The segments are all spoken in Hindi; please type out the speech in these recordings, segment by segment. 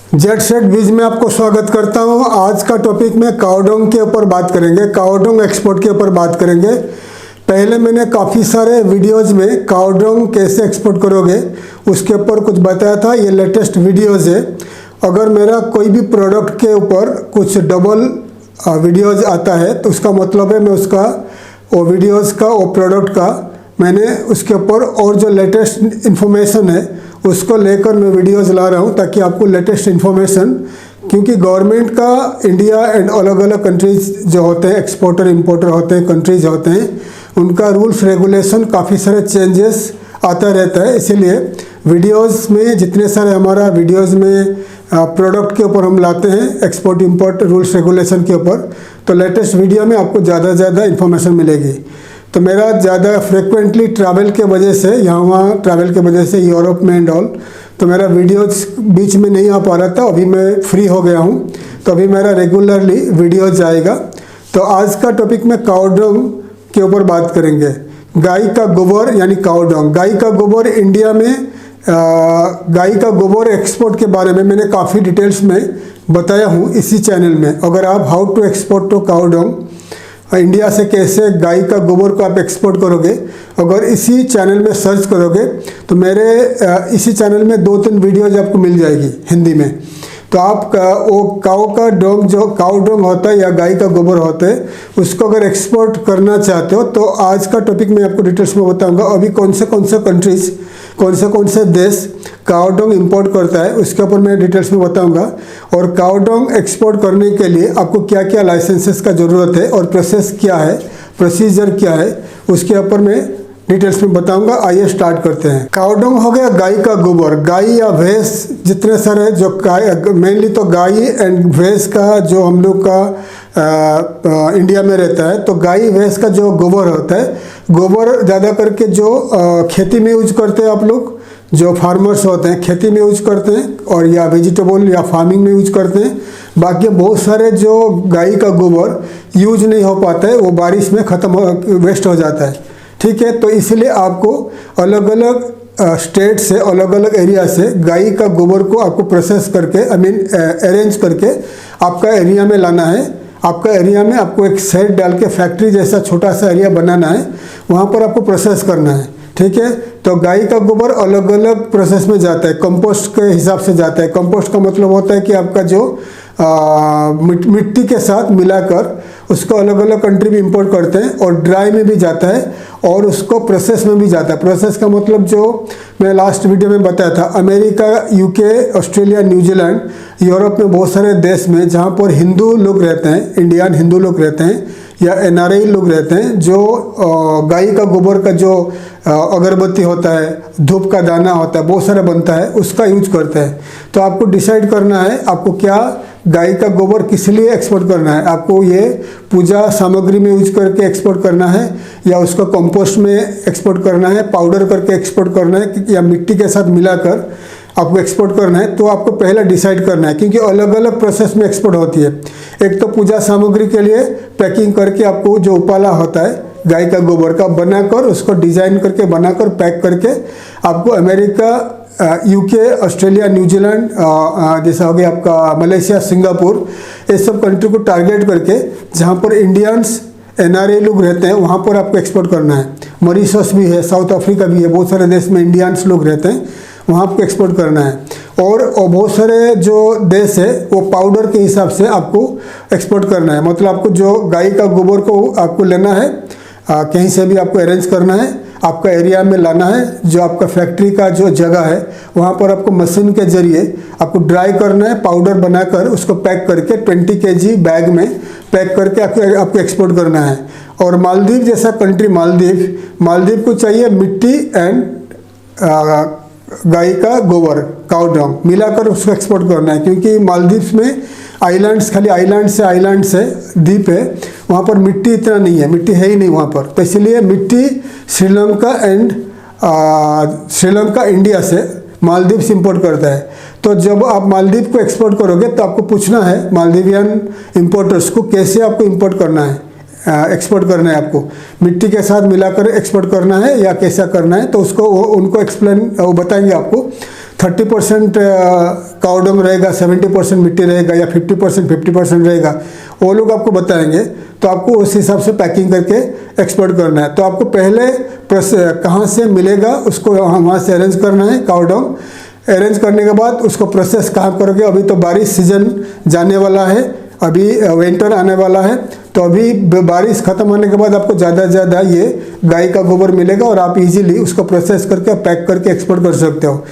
जेट सेट बीज में आपको स्वागत करता हूं। आज का टॉपिक में काओडोंग के ऊपर बात करेंगे, काओडोंग एक्सपोर्ट के ऊपर बात करेंगे। पहले मैंने काफ़ी सारे वीडियोस में काओडोंग कैसे एक्सपोर्ट करोगे उसके ऊपर कुछ बताया था। ये लेटेस्ट वीडियोस है। अगर मेरा कोई भी प्रोडक्ट के ऊपर कुछ डबल वीडियोस आता है तो उसका मतलब है मैं उसका वो वीडियोस का वो प्रोडक्ट का मैंने उसके ऊपर और जो लेटेस्ट इन्फॉर्मेशन है उसको लेकर मैं वीडियोस ला रहा हूं ताकि आपको लेटेस्ट इन्फॉर्मेशन, क्योंकि गवर्नमेंट का इंडिया एंड अलग अलग कंट्रीज जो होते हैं, एक्सपोर्टर इंपोर्टर होते हैं, कंट्रीज होते हैं, उनका रूल्स रेगुलेशन काफ़ी सारे चेंजेस आता रहता है। इसीलिए वीडियोस में जितने सारे हमारा वीडियोस में प्रोडक्ट के ऊपर हम लाते हैं एक्सपोर्ट इंपोर्ट रूल्स रेगुलेशन के ऊपर, तो लेटेस्ट वीडियो में आपको ज़्यादा से ज़्यादा इन्फॉर्मेशन मिलेगी। तो मेरा ज़्यादा फ्रिक्वेंटली ट्रैवल के वजह से यहाँ वहाँ ट्रैवल के वजह से यूरोप में एंड ऑल, तो मेरा वीडियोज बीच में नहीं आ पा रहा था। अभी मैं फ्री हो गया हूँ तो अभी मेरा रेगुलरली वीडियोज जाएगा। तो आज का टॉपिक में काओडोंग के ऊपर बात करेंगे। गाय का गोबर यानी काओडोंग। गाय का गोबर इंडिया में गाय का गोबर एक्सपोर्ट के बारे में मैंने काफ़ी डिटेल्स में बताया हूँ इसी चैनल में। अगर आप हाउ टू एक्सपोर्ट टू काओडोंग, इंडिया से कैसे गाय का गोबर को आप एक्सपोर्ट करोगे, अगर इसी चैनल में सर्च करोगे तो मेरे इसी चैनल में 2-3 वीडियोज आपको मिल जाएगी हिंदी में। तो आप वो काऊ का डोंग जो काऊ डोंग होता है या गाय का गोबर होता है उसको अगर एक्सपोर्ट करना चाहते हो तो आज का टॉपिक मैं आपको डिटेल्स में बताऊंगा। अभी कौन से कंट्रीज कौन से देश काओडोंग इंपोर्ट करता है उसके ऊपर मैं डिटेल्स में बताऊंगा। और काओडोंग एक्सपोर्ट करने के लिए आपको क्या क्या लाइसेंसेस का ज़रूरत है और प्रोसेस क्या है, प्रोसीजर क्या है, उसके ऊपर मैं डिटेल्स में बताऊंगा। आइए स्टार्ट करते हैं। काओडोंग हो गया गाय का गोबर। गाय या भैंस जितने सारे जो मेनली तो गाय एंड भैंस का जो हम लोग का इंडिया में रहता है, तो गाय भैंस का जो गोबर होता है, गोबर ज़्यादा करके जो खेती में यूज करते हैं आप लोग, जो फार्मर्स होते हैं खेती में यूज करते हैं और या वेजिटेबल या फार्मिंग में यूज करते हैं। बाकी बहुत सारे जो गाय का गोबर यूज नहीं हो पाता है, वो बारिश में वेस्ट हो जाता है। ठीक है, तो इसलिए आपको अलग अलग स्टेट से अलग अलग एरिया से गाय का गोबर को आपको प्रोसेस करके अरेंज करके आपका एरिया में लाना है। आपका एरिया में आपको एक सेट डाल के फैक्ट्री जैसा छोटा सा एरिया बनाना है, वहाँ पर आपको प्रोसेस करना है। ठीक है, तो गाय का गोबर अलग अलग प्रोसेस में जाता है, कंपोस्ट के हिसाब से जाता है। कंपोस्ट का मतलब होता है कि आपका जो मिट्टी के साथ मिलाकर उसको अलग अलग कंट्री में इंपोर्ट करते हैं, और ड्राई में भी जाता है और उसको प्रोसेस में भी जाता है। प्रोसेस का मतलब जो मैं लास्ट वीडियो में बताया था, America, UK, Australia, New Zealand, Europe में बहुत सारे देश में जहाँ पर हिंदू लोग रहते हैं, इंडियन हिंदू लोग रहते हैं या NRI लोग रहते हैं, जो गाय का गोबर का जो अगरबत्ती होता है, धूप का दाना होता है, बहुत सारा बनता है, उसका यूज करते हैं। तो आपको डिसाइड करना है आपको क्या गाय का गोबर किस लिए एक्सपोर्ट करना है। आपको ये पूजा सामग्री में यूज करके एक्सपोर्ट करना है या उसको कंपोस्ट में एक्सपोर्ट करना है, पाउडर करके एक्सपोर्ट करना है, या मिट्टी के साथ मिलाकर आपको एक्सपोर्ट करना है। तो आपको पहले डिसाइड करना है, क्योंकि अलग अलग प्रोसेस में एक्सपोर्ट होती है। एक तो पूजा सामग्री के लिए पैकिंग करके आपको जो उपाला होता है गाय का गोबर का बनाकर उसको डिज़ाइन करके बनाकर पैक करके आपको अमेरिका, यूके, ऑस्ट्रेलिया, न्यूजीलैंड, जैसा हो गया आपका मलेशिया, सिंगापुर, ये सब कंट्री को टारगेट करके जहाँ पर इंडियंस NRI लोग रहते हैं वहाँ पर आपको एक्सपोर्ट करना है। मॉरिशस भी है, साउथ अफ्रीका भी है, बहुत सारे देश में इंडियंस लोग रहते हैं, वहाँ आपको एक्सपोर्ट करना है। और बहुत सारे जो देश है वो पाउडर के हिसाब से आपको एक्सपोर्ट करना है। मतलब आपको जो गाय का गोबर को आपको लेना है, कहीं से भी आपको अरेंज करना है, आपका एरिया में लाना है, जो आपका फैक्ट्री का जो जगह है वहाँ पर आपको मशीन के जरिए आपको ड्राई करना है, पाउडर बनाकर उसको पैक करके 20 kg बैग में पैक करके आपको एक्सपोर्ट करना है। और मालदीव जैसा कंट्री, मालदीव को चाहिए मिट्टी एंड गाय का गोबर, काओडोंग मिलाकर उसको एक्सपोर्ट करना है, क्योंकि मालदीव्स में आइलैंड्स, खाली आइलैंड से द्वीप है, वहाँ पर मिट्टी इतना नहीं है, मिट्टी है ही नहीं वहाँ पर। तो इसलिए मिट्टी श्रीलंका इंडिया से मालदीव्स इंपोर्ट करता है। तो जब आप मालदीव को एक्सपोर्ट करोगे तो आपको पूछना है मालदीवियन इंपोर्टर्स को कैसे आपको इंपोर्ट करना है, एक्सपोर्ट करना है, आपको मिट्टी के साथ मिलाकर एक्सपोर्ट करना है या कैसा करना है, तो उसको उनको एक्सप्लेन वो बताएंगे आपको। 30% काउडंग रहेगा, 70% मिट्टी रहेगा या 50% रहेगा, वो लोग आपको बताएंगे। तो आपको उस हिसाब से पैकिंग करके एक्सपोर्ट करना है। तो आपको पहले कहाँ से मिलेगा उसको वहाँ से अरेंज करना है। काउडंग अरेंज करने के बाद उसको प्रोसेस कहाँ करोगे। अभी तो बारिश सीजन जाने वाला है, अभी विंटर आने वाला है, तो अभी बारिश ख़त्म होने के बाद आपको ज़्यादा से ज़्यादा ये गाय का गोबर मिलेगा और आप इजीली उसको प्रोसेस करके पैक करके एक्सपोर्ट कर सकते हो।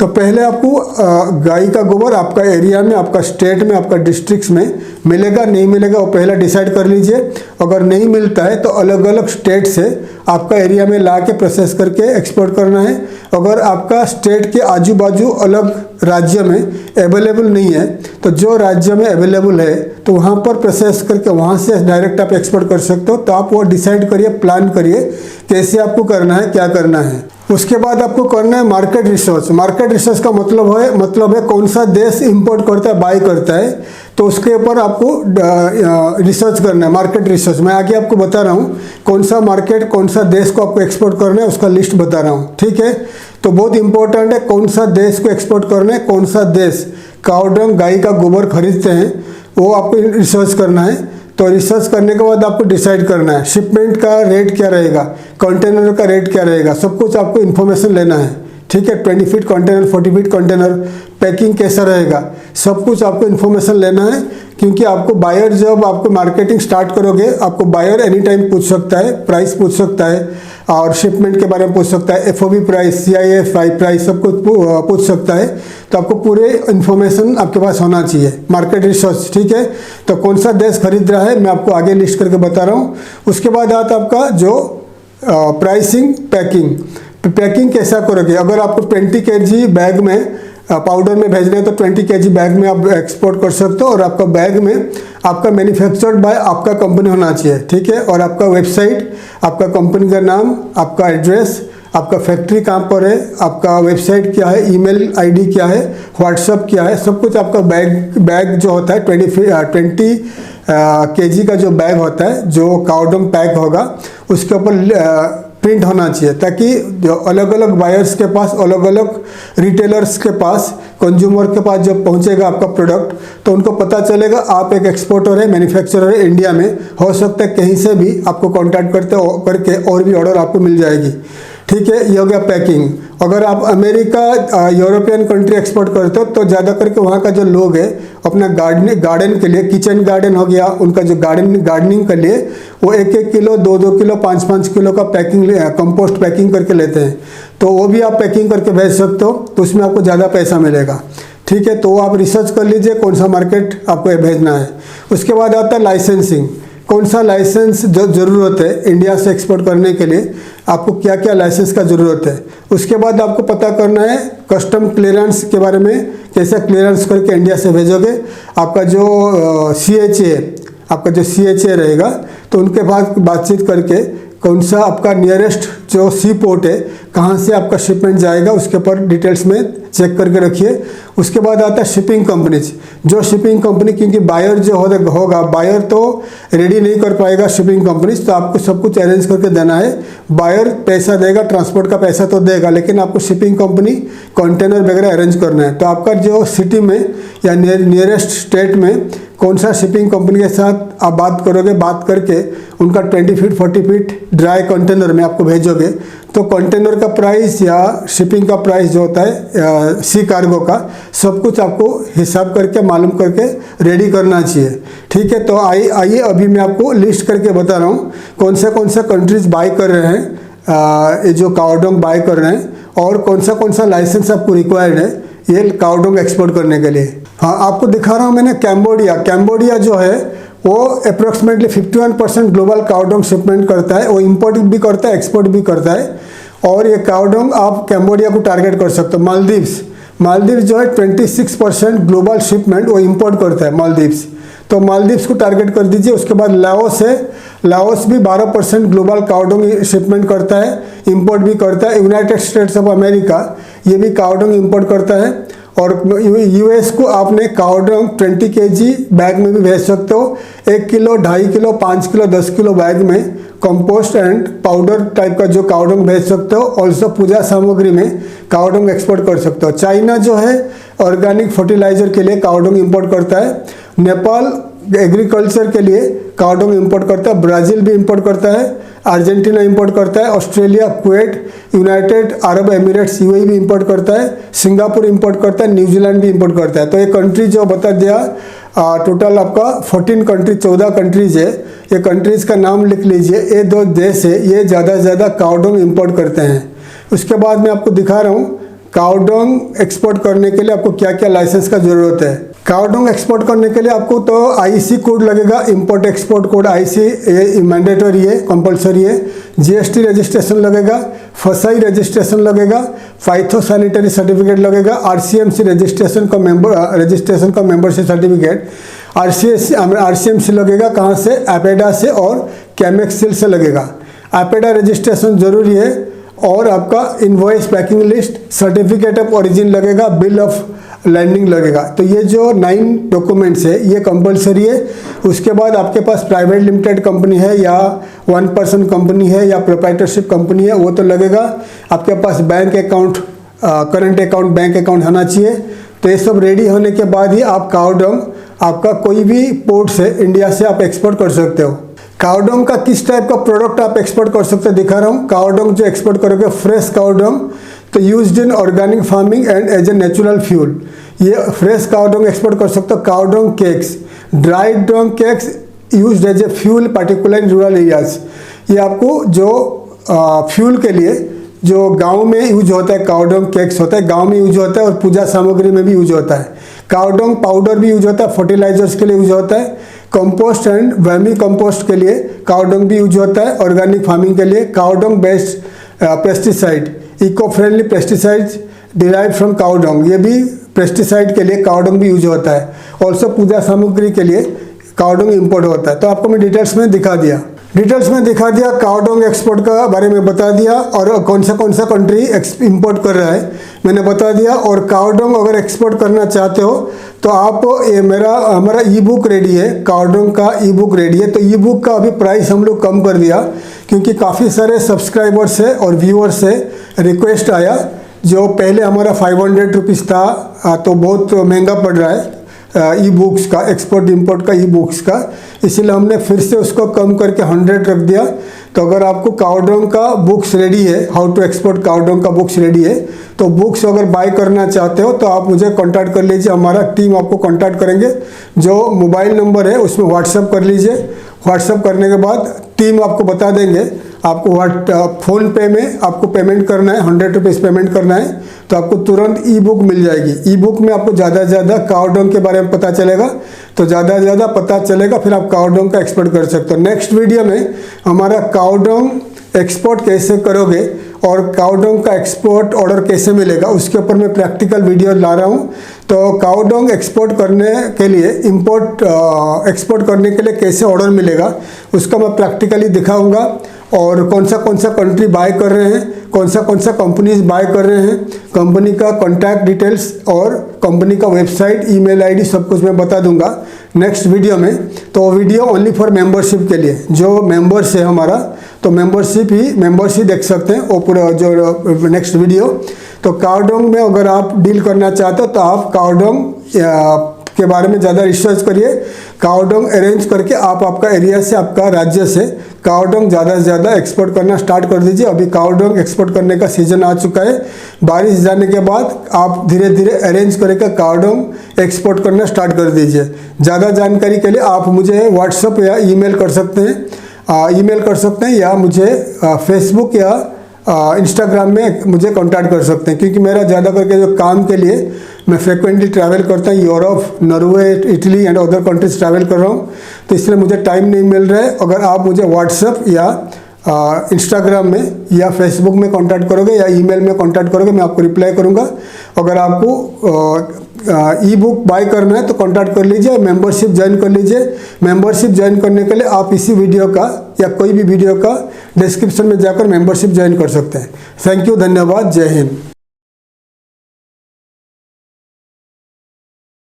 तो पहले आपको गाय का गोबर आपका एरिया में, आपका स्टेट में, आपका डिस्ट्रिक्ट्स में मिलेगा नहीं मिलेगा वो पहले डिसाइड कर लीजिए। अगर नहीं मिलता है तो अलग अलग स्टेट से आपका एरिया में ला के प्रोसेस करके एक्सपोर्ट करना है। अगर आपका स्टेट के आजू बाजू अलग राज्य में अवेलेबल नहीं है तो जो राज्य में अवेलेबल है तो वहाँ पर प्रोसेस करके वहाँ से डायरेक्ट आप एक्सपोर्ट कर सकते हो। तो आप वो डिसाइड करिए, प्लान करिए कैसे आपको करना है, क्या करना है। उसके बाद आपको करना है मार्केट रिसर्च। मार्केट रिसर्च का मतलब है कौन सा देश इंपोर्ट करता है, बाय करता है, तो उसके ऊपर आपको रिसर्च करना है, मार्केट रिसर्च। मैं आगे आपको बता रहा हूँ कौन सा मार्केट, कौन सा देश को आपको एक्सपोर्ट करना है, उसका लिस्ट बता रहा हूँ, ठीक है। तो बहुत इंपॉर्टेंट है कौन सा देश को एक्सपोर्ट करना है, कौन सा देश काउडंग गाय का गोबर खरीदते हैं, वो आपको रिसर्च करना है। तो रिसर्च करने के बाद आपको डिसाइड करना है शिपमेंट का रेट क्या रहेगा, कंटेनर का रेट क्या रहेगा, सब कुछ आपको इन्फॉर्मेशन लेना है, ठीक है। 20 feet container, 40 feet container, packing कैसा रहेगा, सब कुछ आपको इन्फॉर्मेशन लेना है। क्योंकि आपको बायर जब आपको मार्केटिंग स्टार्ट करोगे, आपको बायर एनी टाइम पूछ सकता है, प्राइस पूछ सकता है और शिपमेंट के बारे में पूछ सकता है, FOB प्राइस, CIF प्राइस, सब कुछ पूछ सकता है। तो आपको पूरे इन्फॉर्मेशन आपके पास होना चाहिए, मार्केट रिसर्च, ठीक है। तो कौन सा देश खरीद रहा है मैं आपको आगे लिस्ट करके बता रहा हूँ। उसके बाद आता आपका जो प्राइसिंग, पैकिंग कैसा करोगे। अगर आपको 20 kg बैग में पाउडर में भेजना है तो 20 kg बैग में आप एक्सपोर्ट कर सकते हो और आपका बैग में आपका मैन्युफैक्चर्ड बाय आपका कंपनी होना चाहिए, ठीक है। और आपका वेबसाइट, आपका कंपनी का नाम, आपका एड्रेस, आपका फैक्ट्री कहाँ पर है, आपका वेबसाइट क्या है, ईमेल आईडी क्या है, व्हाट्सअप क्या है, सब कुछ आपका बैग जो होता है 20 kg का जो बैग होता है, जो काउडंग पैक होगा, उसके ऊपर प्रिंट होना चाहिए ताकि जो अलग अलग बायर्स के पास, अलग अलग रिटेलर्स के पास, कंज्यूमर के पास जब पहुंचेगा आपका प्रोडक्ट तो उनको पता चलेगा आप एक एक्सपोर्टर है, मैन्युफैक्चरर है इंडिया में। हो सकता है कहीं से भी आपको कांटेक्ट करके और भी ऑर्डर आपको मिल जाएगी, ठीक है। ये हो गया पैकिंग। अगर आप अमेरिका, यूरोपियन कंट्री एक्सपोर्ट करते हो तो ज़्यादा करके वहाँ का जो लोग है अपना गार्डन के लिए, किचन गार्डन हो गया, उनका जो गार्डनिंग के लिए वो 1-1 किलो, 2-2 किलो, 5-5 किलो का कंपोस्ट पैकिंग करके लेते हैं। तो वो भी आप पैकिंग करके भेज सकते हो, तो उसमें आपको ज़्यादा पैसा मिलेगा, ठीक है। तो आप रिसर्च कर लीजिए कौन सा मार्केट आपको भेजना है। उसके बाद आता है लाइसेंसिंग। कौन सा लाइसेंस जो ज़रूरत है इंडिया से एक्सपोर्ट करने के लिए, आपको क्या क्या लाइसेंस का ज़रूरत है। उसके बाद आपको पता करना है कस्टम क्लियरेंस के बारे में, कैसे क्लियरेंस करके इंडिया से भेजोगे। आपका जो CHA रहेगा तो उनके पास बातचीत करके कौन सा आपका नियरेस्ट जो सी पोर्ट है, कहाँ से आपका शिपमेंट जाएगा, उसके ऊपर डिटेल्स में चेक करके रखिए। उसके बाद आता है शिपिंग कंपनीज। जो शिपिंग कंपनी, क्योंकि बायर जो होगा, बायर तो रेडी नहीं कर पाएगा शिपिंग कंपनीज, तो आपको सब कुछ अरेंज करके देना है। बायर पैसा देगा, ट्रांसपोर्ट का पैसा तो देगा, लेकिन आपको शिपिंग कंपनी कंटेनर वगैरह अरेंज करना है। तो आपका जो सिटी में या नियरेस्ट स्टेट में कौन सा शिपिंग कंपनी के साथ आप बात करोगे, बात करके उनका 20 फीट 40 फीट ड्राई कंटेनर में आपको भेजोगे तो कंटेनर का प्राइस या शिपिंग का प्राइस जो होता है सी कार्गो का, सब कुछ आपको हिसाब करके मालूम करके रेडी करना चाहिए, ठीक है। तो आइए अभी मैं आपको लिस्ट करके बता रहा हूँ कौन से कंट्रीज बाय कर रहे हैं, ये जो काउडंग बाय कर रहे हैं, और कौन सा लाइसेंस आपको रिक्वायर्ड है ये काउडंग एक्सपोर्ट करने के लिए। हाँ, आपको दिखा रहा हूँ मैंने कैम्बोडिया जो है वो अप्रोक्सीमेटली 51% ग्लोबल काउडंग शिपमेंट करता है। वो इंपोर्ट भी करता है, एक्सपोर्ट भी करता है। और ये काउडंग आप कैम्बोडिया को टारगेट कर सकते हो। मालदीव्स जो है 26% ग्लोबल शिपमेंट वो इंपोर्ट करता है मालदीव्स, तो मालदीव्स को टारगेट कर दीजिए। उसके बाद लाओस है, लाओस भी 12% ग्लोबल काउडंग शिपमेंट करता है, इंपोर्ट भी करता है। यूनाइटेड स्टेट्स ऑफ अमेरिका ये भी काउडंग इंपोर्ट करता है। और यूएस को आपने काउडंग 20 kg बैग में भी भेज सकते हो। 1 kilo, 2.5 kilo, 5 kilo, 10 kilo bag में कंपोस्ट एंड पाउडर टाइप का जो काउडंग भेज सकते हो। ऑल्सो पूजा सामग्री में काउडंग एक्सपोर्ट कर सकते हो। चाइना जो है ऑर्गेनिक फर्टिलाइजर के लिए काउडंग इंपोर्ट करता है। नेपाल एग्रीकल्चर के लिए काउडंग इंपोर्ट करता है। ब्राज़ील भी इंपोर्ट करता है। अर्जेंटीना इंपोर्ट करता है। Australia, Kuwait, United Arab Emirates UAE भी इंपोर्ट करता है। सिंगापुर इंपोर्ट करता है। न्यूजीलैंड भी इंपोर्ट करता है। तो ये कंट्री जो बता दिया टोटल आपका 14 कंट्री, 14 कंट्रीज है। ये कंट्रीज़ का नाम लिख लीजिए। ये 2 देश है, ये ज़्यादा से ज़्यादा काउडंग इंपोर्ट करते हैं। उसके बाद मैं आपको दिखा रहा हूँ काउडंग एक्सपोर्ट करने के लिए आपको क्या क्या लाइसेंस का ज़रूरत है। काउडंग एक्सपोर्ट करने के लिए आपको तो आईसी कोड लगेगा, इंपोर्ट एक्सपोर्ट कोड आईसी, ये मैंडेटरी है, कंपलसरी है। जीएसटी रजिस्ट्रेशन लगेगा, फसाई रजिस्ट्रेशन लगेगा, फाइथोसैनिटरी सर्टिफिकेट लगेगा, आरसीएमसी रजिस्ट्रेशन का मेंबरशिप सर्टिफिकेट, आरसीएमसी लगेगा कहाँ से, एपेडा से और कैमेक्सिल से लगेगा। एपेडा रजिस्ट्रेशन जरूरी है और आपका invoice, packing list, certificate of origin लगेगा, बिल ऑफ लैंडिंग लगेगा। तो ये जो 9 डॉक्यूमेंट्स है ये कंपलसरी है। उसके बाद आपके पास प्राइवेट लिमिटेड कंपनी है या 1 पर्सन कंपनी है या प्रोप्राइटरशिप कंपनी है वो तो लगेगा। आपके पास bank account, current account, bank account होना चाहिए। तो ये सब रेडी होने के बाद ही आप काउडंग आपका कोई भी पोर्ट से इंडिया से आप एक्सपोर्ट कर सकते हो। काउडंग का किस टाइप का प्रोडक्ट आप एक्सपोर्ट कर सकते हो दिखा रहा हूँ। काउडंग जो एक्सपोर्ट करोगे फ्रेश काउडंग, तो used in organic farming and as a natural fuel, ये फ्रेश काउडंग एक्सपोर्ट कर सकते हो। Cow dung cakes, dried dung cakes used as a fuel particular in rural areas, ये आपको जो फ्यूल के लिए जो गांव में यूज होता है काउडंग केक्स होता है, गांव में यूज होता है और पूजा सामग्री में भी यूज होता है। काउडंग पाउडर भी यूज होता है, फर्टिलाइजर्स के लिए यूज होता है। कंपोस्ट एंड वर्मी कंपोस्ट के लिए काउडंग भी यूज होता है। ऑर्गेनिक फार्मिंग के लिए cow dung based pesticide, eco friendly pesticides derive from cow dung, ये भी पेस्टिसाइड के लिए काउडंग भी यूज होता है। ऑल्सो पूजा सामग्री के लिए काउडंग इंपोर्ट होता है। तो आपको मैं डिटेल्स में दिखा दिया काउडंग एक्सपोर्ट का बारे में बता दिया और कौन सा कंट्री इंपोर्ट कर रहा है मैंने बता दिया। और काउडंग अगर एक्सपोर्ट करना चाहते हो तो आप ये हमारा ई बुक रेडी है, काउडंग का ई बुक रेडी है। तो ई बुक का अभी प्राइस हम लोग कम कर दिया क्योंकि काफ़ी सारे सब्सक्राइबर्स से और व्यूअर्स से रिक्वेस्ट आया। जो पहले हमारा 500 रुपीज़ था तो बहुत महंगा पड़ रहा है ई बुक्स का, एक्सपोर्ट इंपोर्ट का ई बुक्स का, इसीलिए हमने फिर से उसको कम करके 100 रख दिया। तो अगर आपको काउडंग का बुक्स रेडी है, हाउ टू एक्सपोर्ट काउडंग का बुक्स रेडी है, तो बुक्स अगर बाय करना चाहते हो तो आप मुझे कांटेक्ट कर लीजिए, हमारा टीम आपको कांटेक्ट करेंगे। जो मोबाइल नंबर है उसमें व्हाट्सएप कर लीजिए। व्हाट्सएप करने के बाद टीम आपको बता देंगे आपको फ़ोन पे में आपको पेमेंट करना है, 100 रुपीज़ पेमेंट करना है तो आपको तुरंत ई बुक मिल जाएगी। ई बुक में आपको ज़्यादा से ज़्यादा काउडंग के बारे में पता चलेगा, तो ज़्यादा से ज़्यादा पता चलेगा फिर आप काउडंग का एक्सपोर्ट कर सकते हो। नेक्स्ट वीडियो में हमारा काउडंग एक्सपोर्ट कैसे करोगे और काउडंग का एक्सपोर्ट ऑर्डर कैसे मिलेगा उसके ऊपर मैं प्रैक्टिकल वीडियो ला रहा हूँ। तो काउडंग एक्सपोर्ट करने के लिए एक्सपोर्ट करने के लिए कैसे ऑर्डर मिलेगा उसका मैं प्रैक्टिकली दिखाऊंगा और कौन सा कंट्री बाय कर रहे हैं, कौन सा कंपनीज बाय कर रहे हैं, कंपनी का कॉन्टैक्ट डिटेल्स और कंपनी का वेबसाइट, ईमेल आईडी सब कुछ मैं बता दूंगा नेक्स्ट वीडियो में। तो वीडियो ओनली फॉर मेंबरशिप के लिए, जो मेंबर्स है हमारा तो मेंबरशिप देख सकते हैं वो पूरा जो नेक्स्ट वीडियो। तो काउडंग में अगर आप डील करना चाहते हो तो आप काउडंग के बारे में ज़्यादा रिसर्च करिए। काउडंग अरेंज करके आप आपका एरिया से, आपका राज्य से काउडंग ज़्यादा से ज़्यादा एक्सपोर्ट करना स्टार्ट कर दीजिए। अभी काउडंग एक्सपोर्ट करने का सीज़न आ चुका है, बारिश जाने के बाद आप धीरे धीरे अरेंज करके काउडंग एक्सपोर्ट करना स्टार्ट कर दीजिए। ज़्यादा जानकारी के लिए आप मुझे व्हाट्सएप या ईमेल कर सकते हैं, या मुझे फेसबुक या इंस्टाग्राम में मुझे कांटेक्ट कर सकते हैं क्योंकि मेरा ज़्यादा करके जो काम के लिए मैं फ्रिक्वेंटली ट्रैवल करता हूँ, Europe, Norway, Italy and other countries travel कर रहा हूँ, तो इसलिए मुझे टाइम नहीं मिल रहा है। अगर आप मुझे व्हाट्सएप या इंस्टाग्राम में या फेसबुक में कांटेक्ट करोगे या ईमेल में कांटेक्ट करोगे मैं आपको रिप्लाई करूँगा। अगर आपको ई बुक बाय करना है तो कांटेक्ट कर लीजिए, मेंबरशिप ज्वाइन कर लीजिए। मेंबरशिप ज्वाइन करने के लिए आप इसी वीडियो का या कोई भी वीडियो का डिस्क्रिप्शन में जाकर मेंबरशिप ज्वाइन कर सकते हैं। थैंक यू, धन्यवाद, जय हिंद।